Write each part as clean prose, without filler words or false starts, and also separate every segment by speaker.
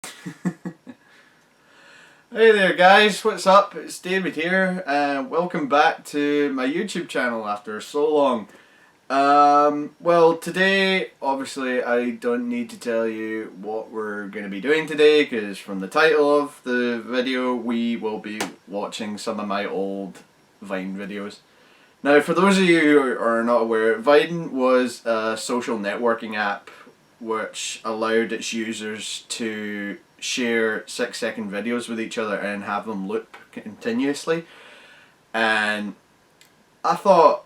Speaker 1: Hey there guys, what's up? It's David here and welcome back to my YouTube channel after so long. Well, today obviously I don't need to tell you what we're going to be doing today, because from the title of the video we will be watching some of my old Vine videos. Now, for those of you who are not aware, Vine was a social networking app which allowed its users to share 6-second videos with each other and have them loop continuously. And I thought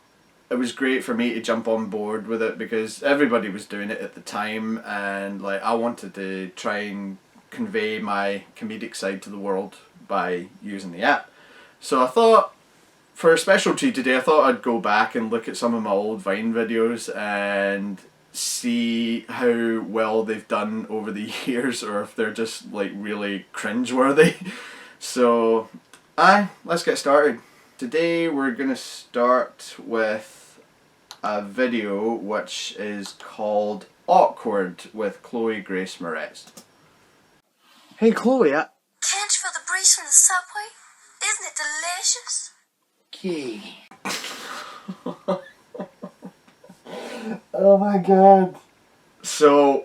Speaker 1: it was great for me to jump on board with it because everybody was doing it at the time, and like I wanted to try and convey my comedic side to the world by using the app. So I thought, for a special treat today, I thought I'd go back and look at some of my old Vine videos and see how well they've done over the years, or if they're just like really cringeworthy. So, let's get started. Today we're gonna start with a video which is called Awkward with Chloe Grace Moretz.
Speaker 2: Hey Chloe,
Speaker 3: Can't you feel the breeze from the subway? Isn't it delicious?
Speaker 2: okay. Oh my god.
Speaker 1: So,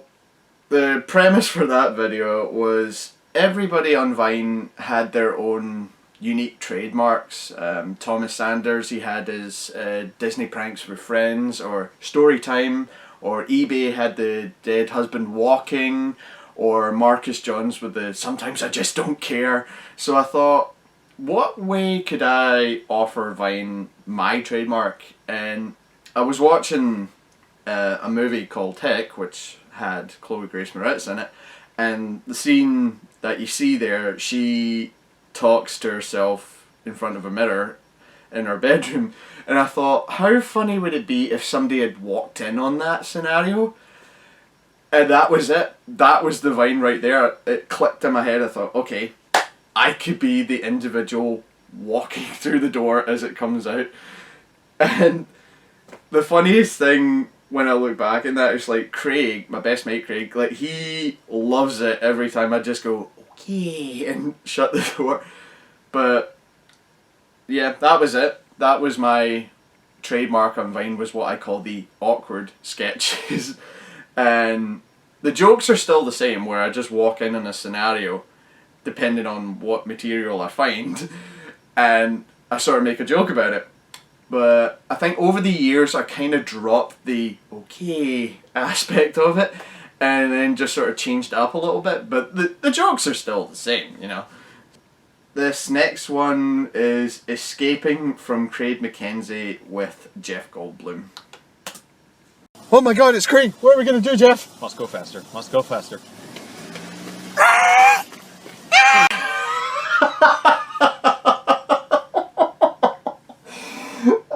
Speaker 1: the premise for that video was everybody on Vine had their own unique trademarks. Thomas Sanders, he had his Disney pranks with friends, or story time, or eBay had the dead husband walking, or Marcus Johns with the sometimes I just don't care. So I thought, what way could I offer Vine my trademark? And I was watching a movie called Tech, which had Chloe Grace Moretz in it, and the scene that you see there, she talks to herself in front of a mirror in her bedroom, and I thought, how funny would it be if somebody had walked in on that scenario? And that was it. That was the Vine right there. It clicked in my head. I thought, okay, I could be the individual walking through the door as it comes out. And the funniest thing when I look back in that is, like, Craig, my best mate Craig, like, he loves it every time I just go, okay, and shut the door. But yeah, that was it. That was my trademark on Vine, was what I call the awkward sketches. And the jokes are still the same, where I just walk in a scenario depending on what material I find and I sort of make a joke about it. But I think over the years I kind of dropped the okay aspect of it and then just sort of changed it up a little bit, but the jokes are still the same, you know. This next one is Escaping from Craig McKenzie with Jeff Goldblum.
Speaker 2: Oh my god, it's Craig. What are we gonna do, Jeff?
Speaker 4: Must go faster. Must go faster.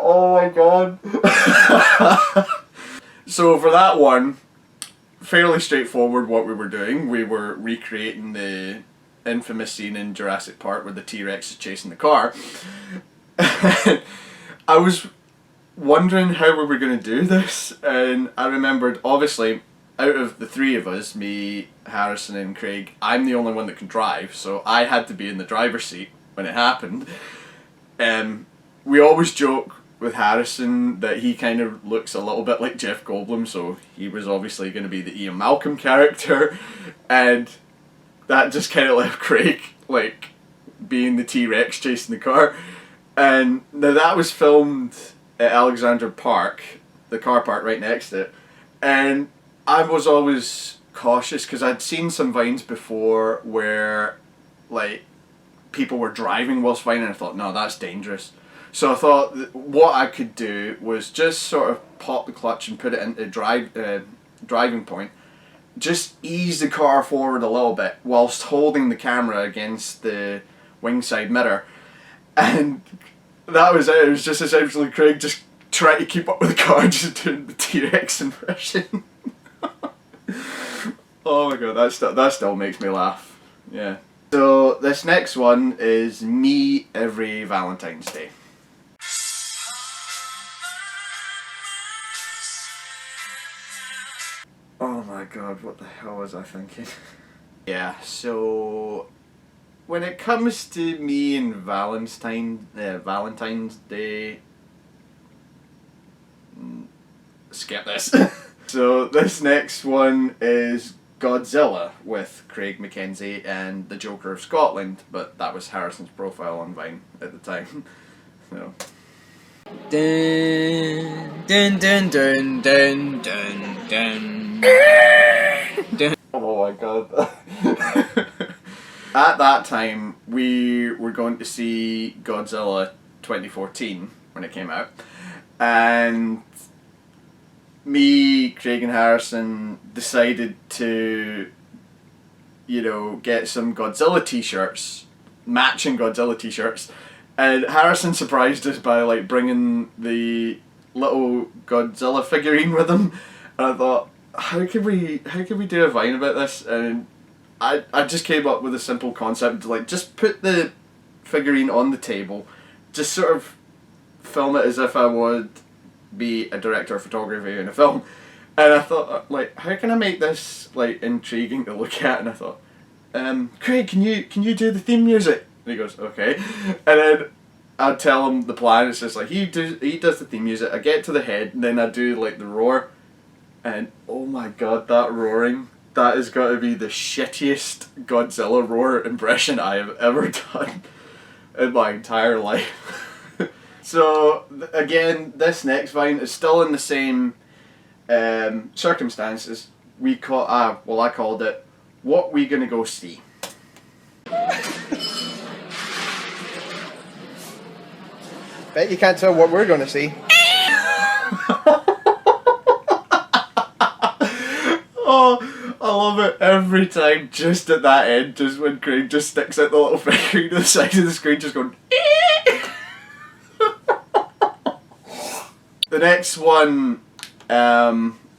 Speaker 1: Oh my god. So for that one, fairly straightforward what we were doing. We were recreating the infamous scene in Jurassic Park where the T-Rex is chasing the car. I was wondering how we were going to do this, and I remembered, obviously, out of the three of us, me, Harrison and Craig, I'm the only one that can drive, so I had to be in the driver's seat when it happened. We always joke with Harrison that he kind of looks a little bit like Jeff Goldblum, so he was obviously going to be the Ian Malcolm character, and that just kind of left Craig, like, being the T-Rex chasing the car. And now that was filmed at Alexandra Park, the car park right next to it, and I was always cautious because I'd seen some Vines before where, like, people were driving whilst Vine, and I thought, no, that's dangerous. So I thought that what I could do was just sort of pop the clutch and put it into driving point, just ease the car forward a little bit whilst holding the camera against the wing side mirror, and that was it. It was just essentially Craig just trying to keep up with the car, just doing the T-Rex impression. Oh my god, that still makes me laugh. Yeah. So this next one is me every Valentine's Day. Oh my god, what the hell was I thinking? Yeah, so when it comes to me and Valentine's Day, skip this. So this next one is Godzilla with Craig McKenzie and the Joker of Scotland, but that was Harrison's profile on Vine at the time. So.
Speaker 4: Dun, dun, dun, dun, dun, dun, dun. Dun.
Speaker 1: Oh my god. At that time, we were going to see Godzilla 2014 when it came out, and me, Craig and Harrison decided to, get some Godzilla t-shirts, matching Godzilla t-shirts, and Harrison surprised us by like bringing the little Godzilla figurine with him, and I thought, how could we do a Vine about this? And I just came up with a simple concept, like just put the figurine on the table, just sort of film it as if I would be a director of photography in a film. And I thought, like, how can I make this like intriguing to look at? And I thought, Craig, can you do the theme music? And he goes, okay. And then I'd tell him the plan. It's just like he does the theme music. I get to the head, and then I do like the roar, and oh my god, that roaring! That has got to be the shittiest Godzilla roar impression I have ever done in my entire life. So again, this next Vine is still in the same circumstances. I called it "What We Gonna Go See."
Speaker 2: Bet you can't tell what we're going to see.
Speaker 1: Oh, I love it every time, just at that end, just when Craig just sticks out the little finger to the side of the screen, just going The next one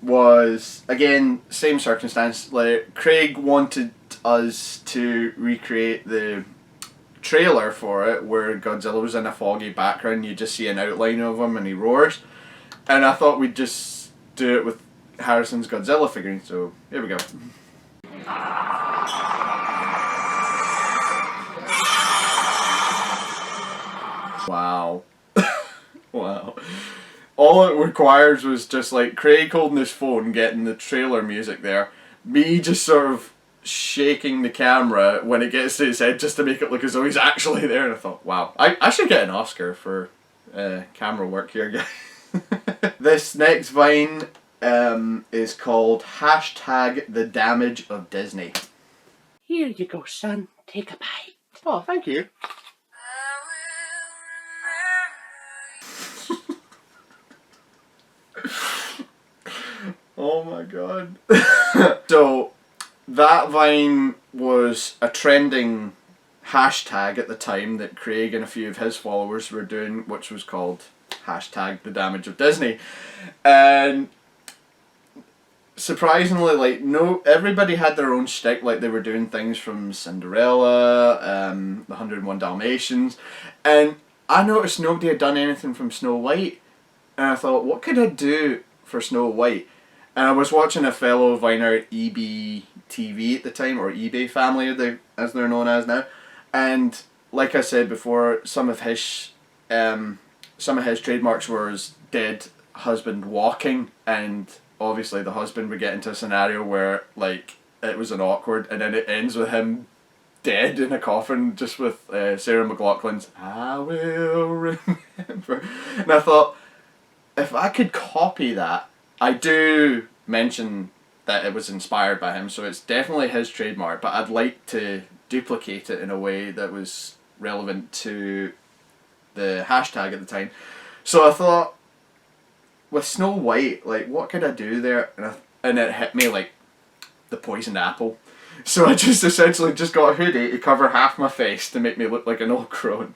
Speaker 1: was, again, same circumstance. Like, Craig wanted us to recreate the trailer for it, where Godzilla was in a foggy background, you just see an outline of him and he roars. And I thought we'd just do it with Harrison's Godzilla figurine, so here we go. Wow. Wow. All it requires was just like Craig holding his phone, getting the trailer music there, me just sort of shaking the camera when it gets to his head just to make it look as though he's actually there, and I thought, wow, I should get an Oscar for camera work here, guys. This next Vine is called #The Damage of Disney.
Speaker 5: Here you go, son. Take a bite.
Speaker 1: Oh, thank you. Oh my god. So, that Vine was a trending hashtag at the time that Craig and a few of his followers were doing, which was called #The Damage of Disney. And surprisingly, like, everybody had their own shtick. Like, they were doing things from Cinderella, the 101 Dalmatians, and I noticed nobody had done anything from Snow White, and I thought, what could I do for Snow White? And I was watching a fellow Viner, EBTV at the time, or eBay Family as they're known as now, and like I said before, some of his trademarks were his dead husband walking, and obviously the husband would get into a scenario where like it was an awkward, and then it ends with him dead in a coffin, just with Sarah McLachlan's "I will remember." And I thought, if I could copy that, I do mention that it was inspired by him, so it's definitely his trademark, but I'd like to duplicate it in a way that was relevant to the hashtag at the time. So I thought, with Snow White, like, what could I do there? And it hit me like the poisoned apple. So I just essentially just got a hoodie to cover half my face to make me look like an old crone.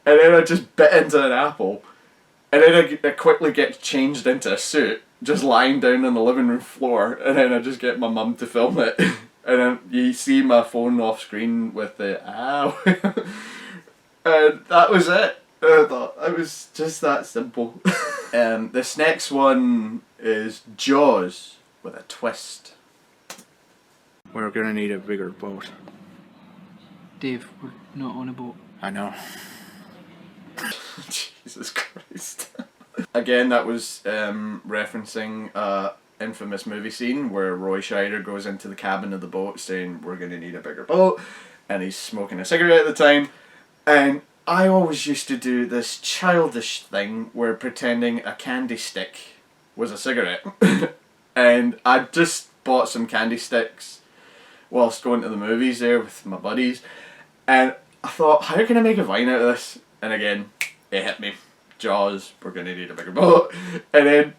Speaker 1: And then I just bit into an apple. And then I quickly get changed into a suit, just lying down on the living room floor. And then I just get my mum to film it. And then you see my phone off screen with the "ow." And that was it. I thought it was just that simple. This next one is Jaws with a twist.
Speaker 2: We're gonna need a bigger boat.
Speaker 4: Dave, we're not on a boat.
Speaker 2: I know.
Speaker 1: Jesus Christ. Again, that was referencing a infamous movie scene where Roy Scheider goes into the cabin of the boat saying, we're going to need a bigger boat, and he's smoking a cigarette at the time. And I always used to do this childish thing where pretending a candy stick was a cigarette. And I just bought some candy sticks whilst going to the movies there with my buddies, and I thought, how can I make a vine out of this? And again, it hit me. Jaws, we're going to need a bigger boat. And then,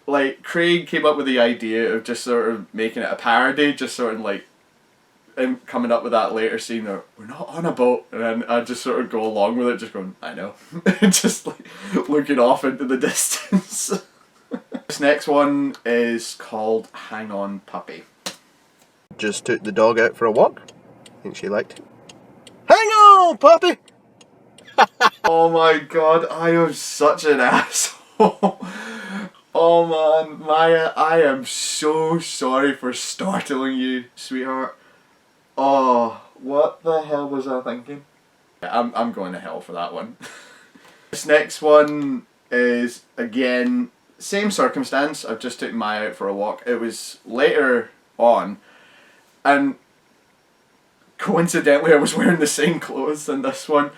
Speaker 1: like, Craig came up with the idea of just sort of making it a parody, just sort of like, and coming up with that later scene of, we're not on a boat. And then I just sort of go along with it, just going, I know. Just like looking off into the distance. This next one is called Hang On Puppy.
Speaker 2: Just took the dog out for a walk. Think she liked it. Hang on, puppy!
Speaker 1: Oh my god, I am such an asshole. Oh man, Maya, I am so sorry for startling you, sweetheart. Oh, what the hell was I thinking? I'm going to hell for that one. This next one is, again, same circumstance. I've just taken Maya out for a walk. It was later on, and coincidentally I was wearing the same clothes in this one.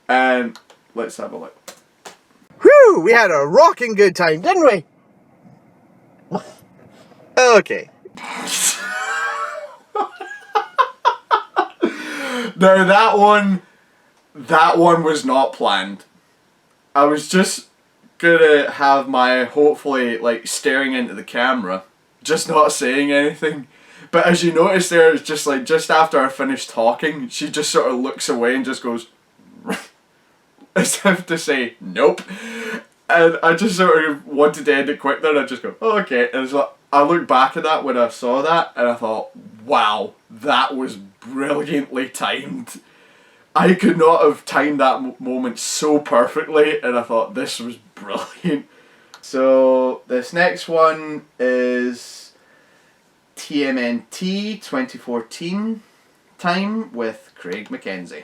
Speaker 1: And let's have a look.
Speaker 2: Whew, we had a rocking good time, didn't we? Okay.
Speaker 1: Now that one was not planned. I was just gonna have Maya hopefully like staring into the camera, just not saying anything. But as you notice there, it's just like, just after I finished talking, she just sort of looks away and just goes, as if to say, nope. And I just sort of wanted to end it quick there, and I just go, oh, okay. And it's like, I looked back at that when I saw that, and I thought, wow, that was brilliantly timed. I could not have timed that moment so perfectly, and I thought this was brilliant. So this next one is TMNT 2014 time with Craig McKenzie.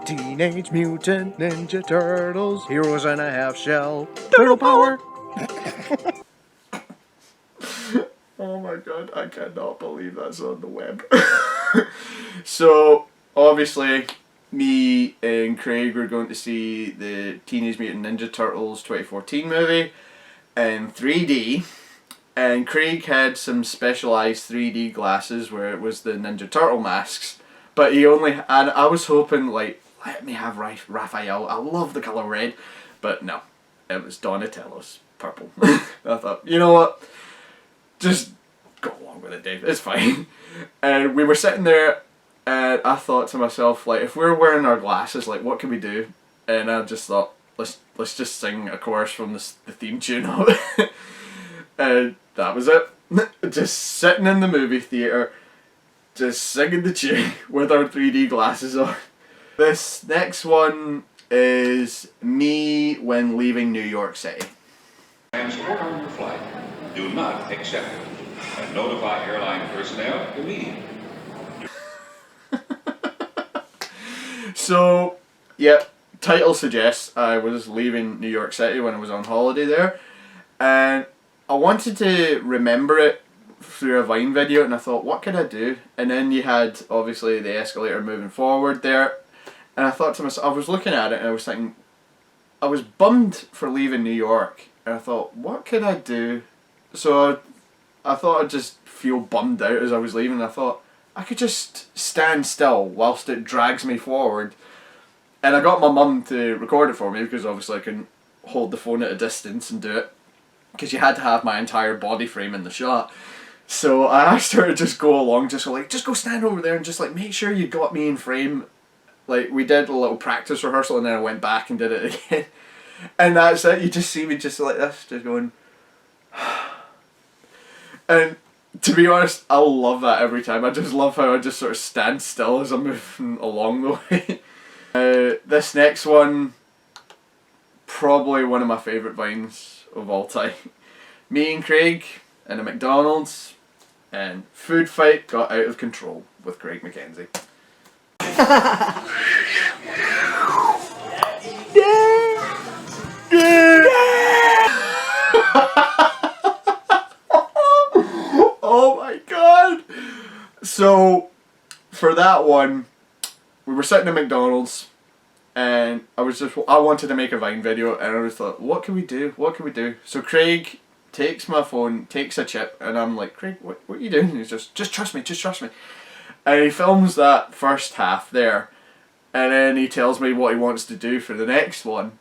Speaker 2: Teenage Mutant Ninja Turtles, heroes in a half shell, turtle power.
Speaker 1: Oh my god, I cannot believe that's on the web. So, obviously, me and Craig were going to see the Teenage Mutant Ninja Turtles 2014 movie in 3D. And Craig had some specialised 3D glasses where it was the Ninja Turtle masks. But he only, and I was hoping, like, let me have Raphael, I love the colour red. But no, it was Donatello's purple. I thought, you know what, just go along with it, Dave, it's fine. And we were sitting there, and I thought to myself, like, if we're wearing our glasses, like, what can we do? And I just thought, let's just sing a chorus from the theme tune of it. And that was it. Just sitting in the movie theatre, just singing the tune with our 3D glasses on. This next one is me when leaving New York City.
Speaker 6: Transport on your flight. Do not accept it. And notify airline personnel immediately.
Speaker 1: So, yep, title suggests I was leaving New York City when I was on holiday there. And I wanted to remember it through a Vine video, and I thought, what could I do? And then you had, obviously, the escalator moving forward there. And I thought to myself, I was looking at it and I was thinking, I was bummed for leaving New York. And I thought, what could I do? So I thought I'd just feel bummed out as I was leaving. I thought, I could just stand still whilst it drags me forward. And I got my mum to record it for me, because obviously I couldn't hold the phone at a distance and do it, because you had to have my entire body frame in the shot. So I asked her to just go along, just go stand over there and just like make sure you got me in frame. Like, we did a little practice rehearsal, and then I went back and did it again. And that's it, you just see me just like this, just going. And to be honest, I love that every time. I just love how I just sort of stand still as I'm moving along the way. This next one, probably one of my favourite vines of all time. Me and Craig in a McDonald's and food fight got out of control with Craig McKenzie. Oh my god! So, for that one, we were sitting at McDonald's, and I wanted to make a Vine video, and I just thought, what can we do? What can we do? So Craig takes my phone, takes a chip, and I'm like, Craig, what are you doing? And he's just trust me, just trust me. And he films that first half there, and then he tells me what he wants to do for the next one.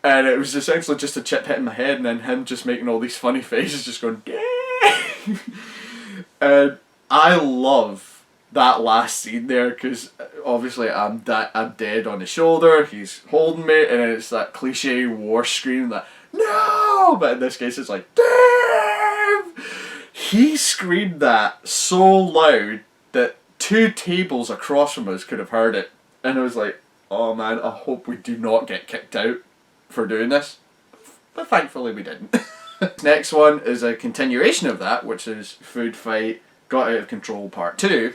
Speaker 1: And it was essentially just a chip hitting my head, and then him just making all these funny faces, just going, yeah. And I love that last scene there, because obviously I'm dead on his shoulder, he's holding me, and then it's that cliche war scream that, no! But in this case it's like, Dave! He screamed that so loud that 2 tables across from us could have heard it. And I was like, oh man, I hope we do not get kicked out for doing this. But thankfully we didn't. Next one is a continuation of that, which is Food Fight Got Out of Control Part 2.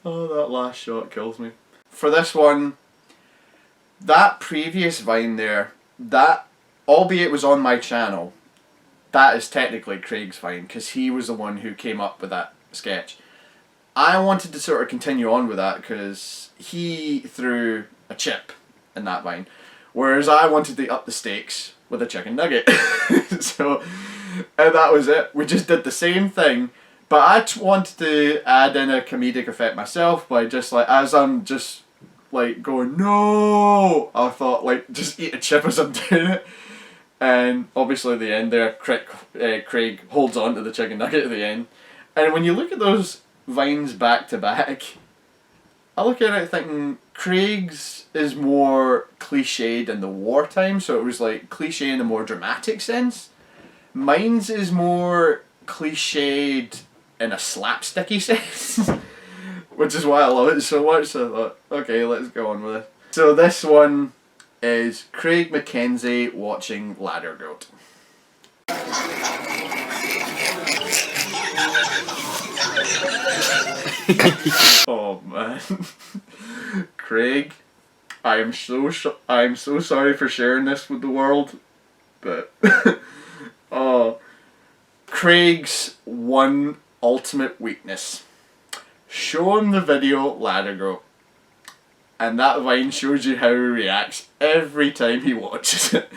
Speaker 1: Oh, that last shot kills me. For this one, that previous Vine there, that, albeit it was on my channel, that is technically Craig's Vine, because he was the one who came up with that sketch. I wanted to sort of continue on with that because he threw a chip in that Vine, whereas I wanted to up the stakes with a chicken nugget. So, and that was it. We just did the same thing, but I wanted to add in a comedic effect myself by just like, as I'm just like going, no, I thought like, just eat a chip as I'm doing it. And obviously at the end there, Craig holds on to the chicken nugget at the end. And when you look at those Vines back to back, I look at it thinking Craig's is more cliched in the wartime, so it was like cliche in a more dramatic sense. Mine's is more cliched in a slapsticky sense, which is why I love it so much. So I thought, okay, let's go on with it. So this one is Craig McKenzie watching Ladder Goat. Oh man, Craig, I am so sorry for sharing this with the world, but Craig's one ultimate weakness. Show him the video Ladder Goat, and that Vine shows you how he reacts every time he watches it.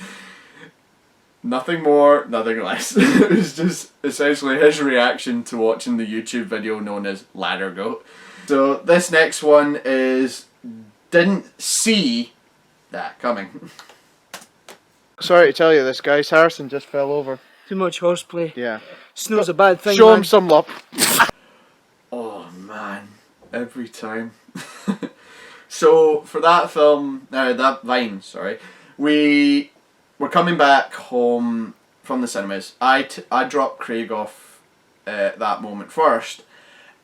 Speaker 1: Nothing more, nothing less. It was just essentially his reaction to watching the YouTube video known as Ladder Goat. So this next one is didn't see that coming.
Speaker 2: Sorry to tell you this, guys. Harrison just fell over.
Speaker 4: Too much horseplay.
Speaker 2: Yeah.
Speaker 4: Snow's a bad thing.
Speaker 2: Show
Speaker 4: man.
Speaker 2: him some love.
Speaker 1: Oh man, every time. So for that film, that Vine, sorry, we were coming back home from the cinemas. I dropped Craig off that moment first.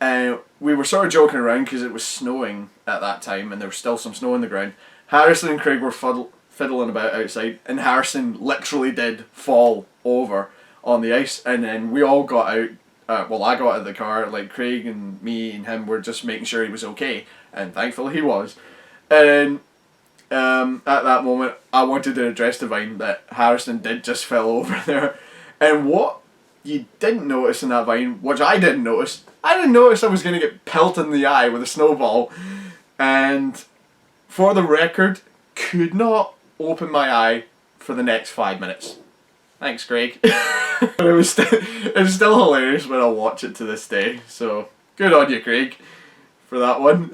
Speaker 1: We were sort of joking around because it was snowing at that time and there was still some snow on the ground. Harrison and Craig were fiddling about outside, and Harrison literally did fall over on the ice, and then we all got out. Well, I got out of the car, like Craig and me and him were just making sure he was okay, and thankfully he was. And at that moment, I wanted to address the Vine that Harrison did just fell over there. And what you didn't notice in that Vine, which I didn't notice I was going to get pelted in the eye with a snowball. And for the record, could not open my eye for the next 5 minutes. Thanks, Craig. But it was still hilarious when I watch it to this day. So, good on you, Craig, for that one.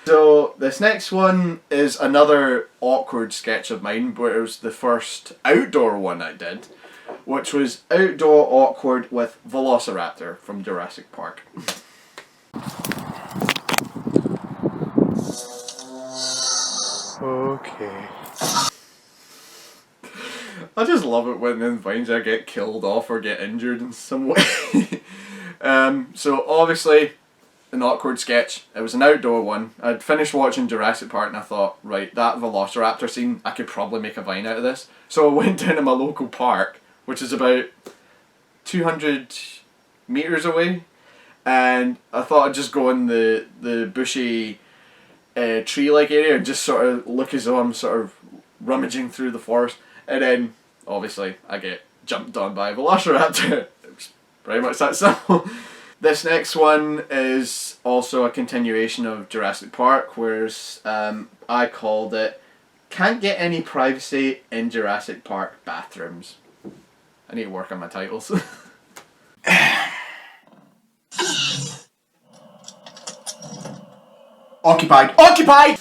Speaker 1: So, this next one is another awkward sketch of mine, but it was the first outdoor one I did, which was Outdoor Awkward with Velociraptor from Jurassic Park.
Speaker 2: Okay.
Speaker 1: I just love it when in Vines I get killed off or get injured in some way. So obviously an awkward sketch. It was an outdoor one. I'd finished watching Jurassic Park and I thought, right, that Velociraptor scene, I could probably make a Vine out of this. So I went down to my local park, which is about 200 metres away, and I thought I'd just go in the bushy tree-like area and just sort of look as though I'm sort of rummaging through the forest, and then obviously I get jumped on by a Velociraptor. It was pretty much that simple. This next one is also a continuation of Jurassic Park, whereas I called it "Can't Get Any Privacy in Jurassic Park Bathrooms." I need to work on my titles.
Speaker 2: Occupied. Occupied!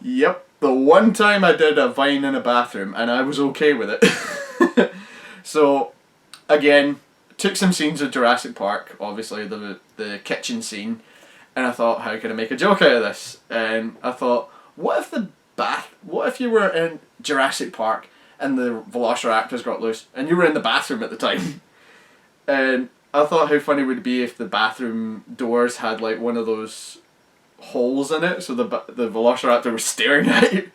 Speaker 1: Yep, the one time I did a Vine in a bathroom and I was okay with it. So, again, took some scenes of Jurassic Park, obviously the kitchen scene, and I thought, how can I make a joke out of this? And I thought, what if you were in Jurassic Park and the Velociraptors got loose and you were in the bathroom at the time? And I thought how funny would it be if the bathroom doors had like one of those holes in it, so the Velociraptor was staring at you.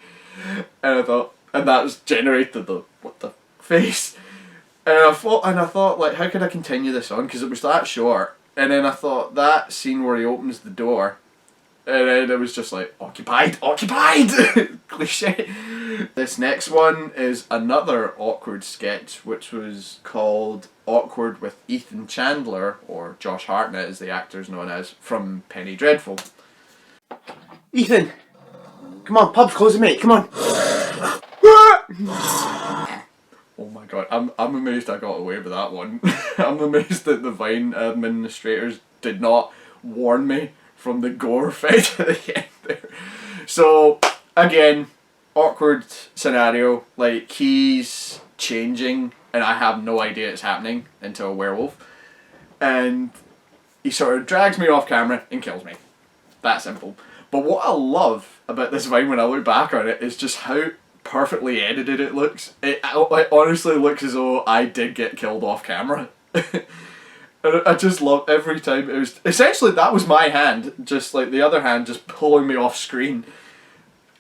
Speaker 1: And I thought, and that was generated the what the face. And I thought like, how could I continue this on, because it was that short. And then I thought that scene where he opens the door, and then it was just like, occupied, occupied. Cliche. This next one is another awkward sketch, which was called Awkward with Ethan Chandler, or Josh Hartnett as the actor's known as, from Penny Dreadful.
Speaker 2: Ethan! Come on, pub's closing, mate, come on!
Speaker 1: Oh my god, I'm amazed I got away with that one. I'm amazed that the Vine administrators did not warn me from the gore effect at the end there. So, again, awkward scenario, like he's changing and I have no idea it's happening into a werewolf, and he sort of drags me off camera and kills me. That simple. But what I love about this Vine when I look back on it is just how perfectly edited it looks. It honestly looks as though I did get killed off camera. And I just love every time. It was essentially, that was my hand, just like the other hand just pulling me off screen.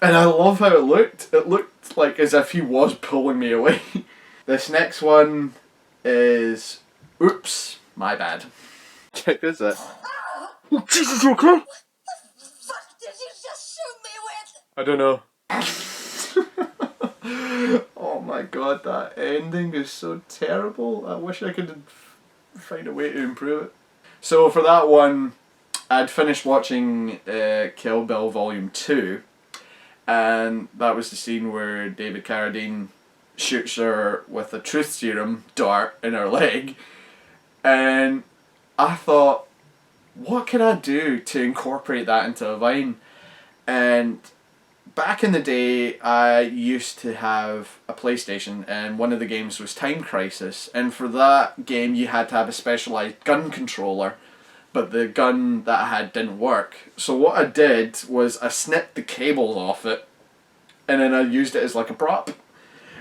Speaker 1: And I love how it looked. It looked like as if he was pulling me away. This next one is, oops, my bad.
Speaker 2: Check this out.
Speaker 4: Oh, Jesus, you okay?
Speaker 3: Fuck did you just shoot me with?
Speaker 1: I don't know. Oh my god, that ending is so terrible. I wish I could find a way to improve it. So for that one, I'd finished watching Kill Bill Volume 2, and that was the scene where David Carradine shoots her with a truth serum dart in her leg, and I thought, what can I do to incorporate that into a Vine? And back in the day, I used to have a PlayStation, and one of the games was Time Crisis, and for that game you had to have a specialised gun controller, but the gun that I had didn't work. So what I did was I snipped the cables off it, and then I used it as like a prop,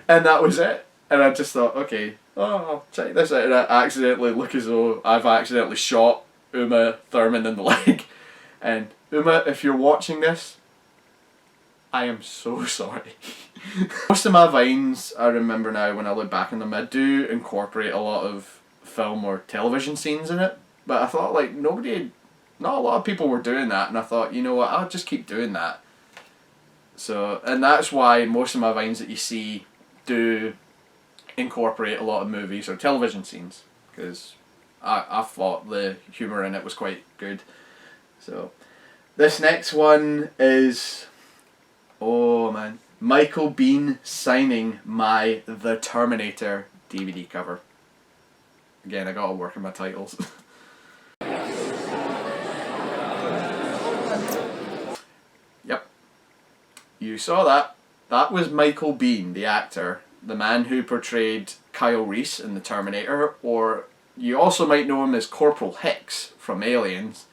Speaker 1: and that was it. And I just thought, okay, oh, check this out, and I accidentally look as though I've accidentally shot Uma Thurman in the leg. And Uma, if you're watching this, I am so sorry. Most of my Vines, I remember now when I look back on them, I do incorporate a lot of film or television scenes in it, but I thought like not a lot of people were doing that, and I thought, you know what, I'll just keep doing that. So, and that's why most of my Vines that you see do incorporate a lot of movies or television scenes, because I thought the humour in it was quite good. So, this next one is, oh man, Michael Biehn signing my The Terminator DVD cover. Again, I gotta work on my titles. Yep. You saw that. That was Michael Biehn, the actor, the man who portrayed Kyle Reese in The Terminator, or you also might know him as Corporal Hicks from Aliens,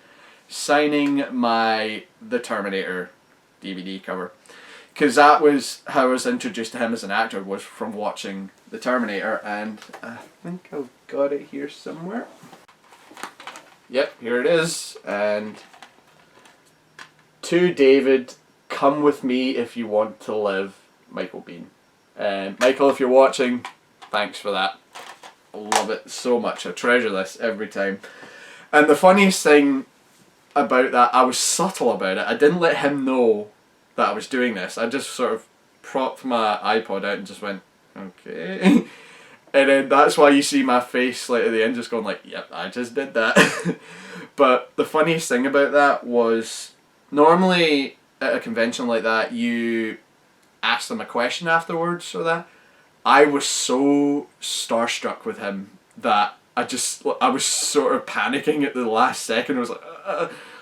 Speaker 1: signing my The Terminator DVD cover. Because that was how I was introduced to him as an actor, was from watching The Terminator, and I think I've got it here somewhere. yep, here it is. And to David, come with me if you want to live, Michael Biehn. And Michael, if you're watching, thanks for that. I love it so much. I treasure this every time. And the funniest thing about that, I was subtle about it. I didn't let him know that I was doing this. I just sort of propped my iPod out and just went, okay. And then that's why you see my face like at the end just going like, yep, I just did that. But the funniest thing about that was, normally at a convention like that, you ask them a question afterwards or that. I was so starstruck with him that I was sort of panicking at the last second. I was like,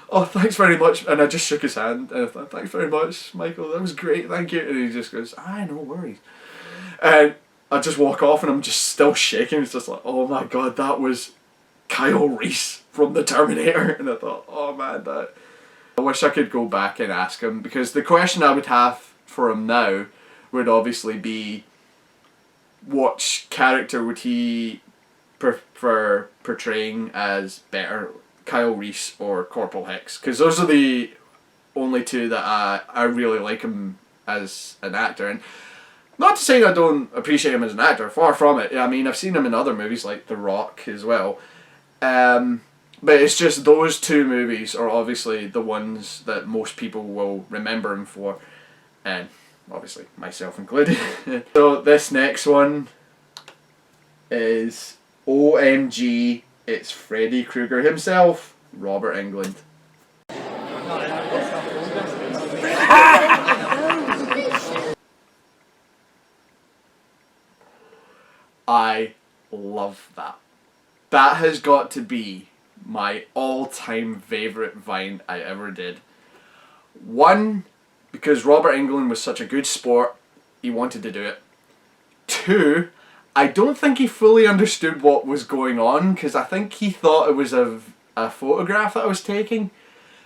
Speaker 1: oh, thanks very much. And I just shook his hand. And I thought, thanks very much, Michael. That was great. Thank you. And he just goes, no worries. And I just walk off and I'm just still shaking. It's just like, oh my God, that was Kyle Reese from the Terminator. And I thought, oh man, I wish I could go back and ask him, because the question I would have for him now would obviously be, what character would he prefer portraying as better, Kyle Reese or Corporal Hicks? Because those are the only two that I really like him as an actor. And not to say that I don't appreciate him as an actor, far from it. I mean, I've seen him in other movies like The Rock as well. But it's just those two movies are obviously the ones that most people will remember him for. And obviously myself included. So this next one is OMG, it's Freddy Krueger himself, Robert Englund. I love that. That has got to be my all-time favourite Vine I ever did. One, because Robert Englund was such a good sport, he wanted to do it. Two, I don't think he fully understood what was going on, because I think he thought it was a photograph that I was taking.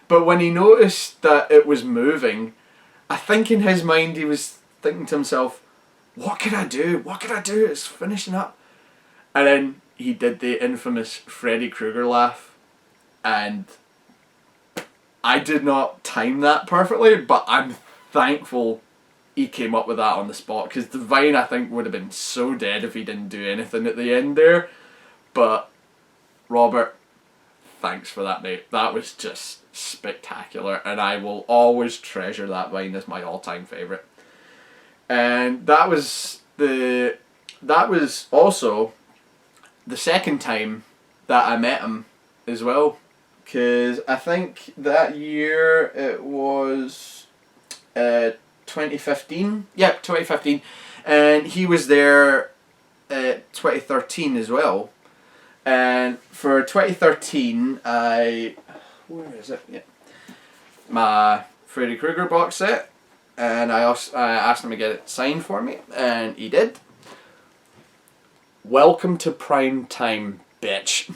Speaker 1: But when he noticed that it was moving, I think in his mind he was thinking to himself, what can I do? What can I do? It's finishing up. And then he did the infamous Freddy Krueger laugh, and I did not time that perfectly, but I'm thankful he came up with that on the spot, because the Vine, I think, would have been so dead if he didn't do anything at the end there. But Robert, thanks for that, mate. That was just spectacular, and I will always treasure that Vine as my all-time favourite. And that was also the second time that I met him as well, because I think that year it was 2015. Yep, 2015, and he was there 2013 as well. And for 2013, where is it? Yeah, my Freddy Krueger box set, and I asked him to get it signed for me, and he did. Welcome to prime time, bitch.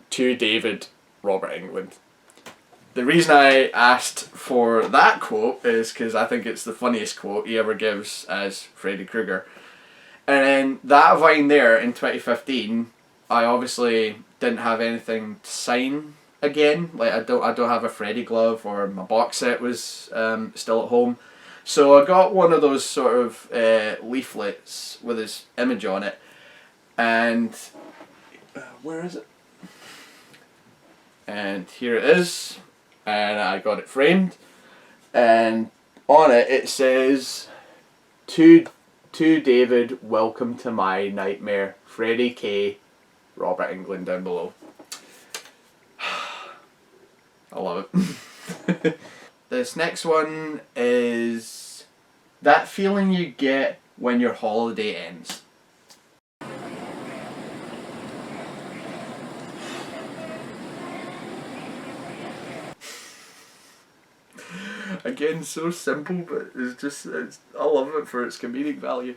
Speaker 1: To David, Robert Englund. The reason I asked for that quote is because I think it's the funniest quote he ever gives as Freddy Krueger. And then that Vine there in 2015, I obviously didn't have anything to sign again. Like I don't have a Freddy glove, or my box set was still at home. So I got one of those sort of leaflets with his image on it. And where is it? And here it is. And I got it framed. And on it, it says, to David, welcome to my nightmare. Freddie K. Robert Englund down below. I love it. This next one is that feeling you get when your holiday ends. Again, so simple, but I love it for its comedic value.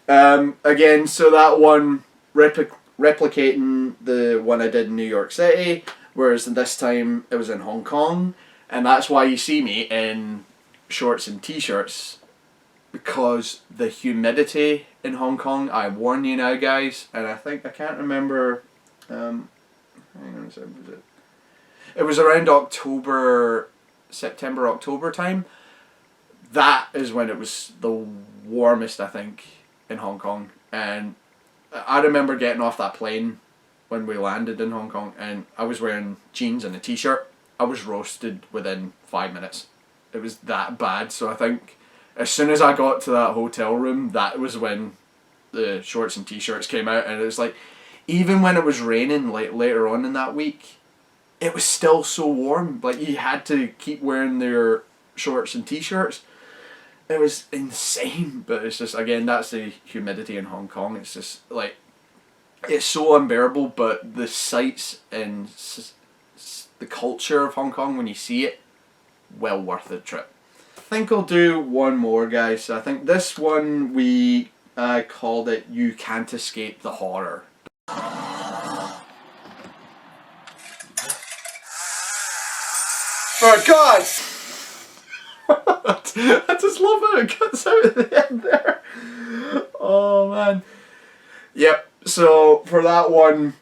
Speaker 1: Again, so that one replicating the one I did in New York City, whereas this time it was in Hong Kong, and that's why you see me in shorts and t-shirts, because the humidity in Hong Kong, I warn you now guys, and I can't remember, hang on a second, was it? it was around September, October time. That is when it was the warmest, I think, in Hong Kong. And I remember getting off that plane when we landed in Hong Kong, and I was wearing jeans and a t-shirt. I was roasted within 5 minutes. It was that bad. So I think as soon as I got to that hotel room, that was when the shorts and t-shirts came out. And it was like, even when it was raining like later on in that week, it was still so warm. Like, you had to keep wearing their shorts and t-shirts. It was insane. But it's just, again, that's the humidity in Hong Kong. It's just like, it's so unbearable. But the sights and the culture of Hong Kong, when you see it, well worth the trip. I think I'll do one more, guys. I think this one we called it "You Can't Escape the Horror." For God! I just love how it cuts out at the end there. Oh man. Yep. So for that one,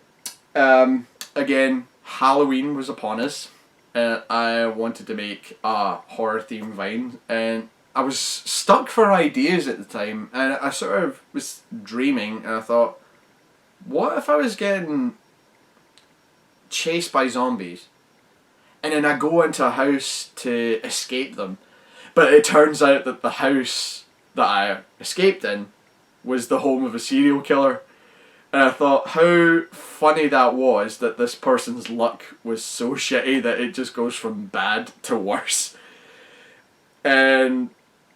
Speaker 1: again, Halloween was upon us. And I wanted to make a horror themed Vine, and I was stuck for ideas at the time, and I sort of was dreaming, and I thought, what if I was getting chased by zombies, and then I go into a house to escape them, but it turns out that the house that I escaped in was the home of a serial killer. And I thought how funny that was, that this person's luck was so shitty that it just goes from bad to worse. And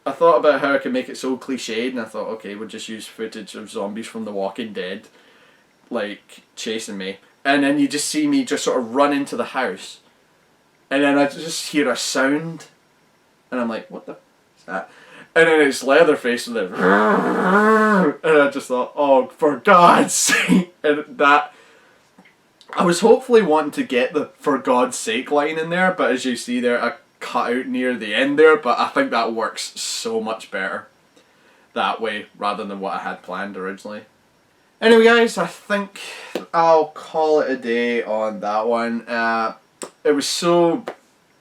Speaker 1: I thought about how I could make it so cliched, and I thought, okay, we'll just use footage of zombies from The Walking Dead, like, chasing me. And then you just see me just sort of run into the house. And then I just hear a sound, and I'm like, what the is that? And then it's Leatherface with it. And I just thought, oh, for God's sake. And that, I was hopefully wanting to get the "for God's sake" line in there, but as you see there, I cut out near the end there, but I think that works so much better that way rather than what I had planned originally. Anyway guys, I think I'll call it a day on that one. It was so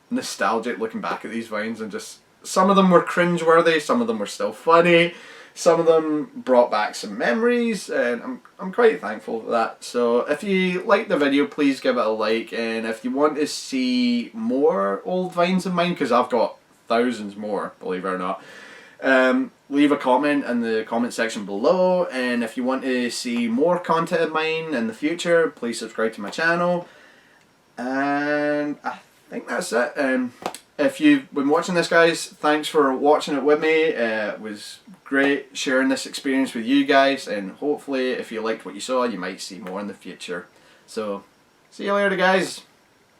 Speaker 1: nostalgic looking back at these Vines, and just some of them were cringeworthy, some of them were still funny, some of them brought back some memories, and I'm quite thankful for that. So if you liked the video, please give it a like, and if you want to see more old Vines of mine, because I've got thousands more, believe it or not, leave a comment in the comment section below. And if you want to see more content of mine in the future, please subscribe to my channel. And I think that's it. If you've been watching this, guys, thanks for watching it with me. It was great sharing this experience with you guys, and hopefully if you liked what you saw, you might see more in the future. So see you later, guys.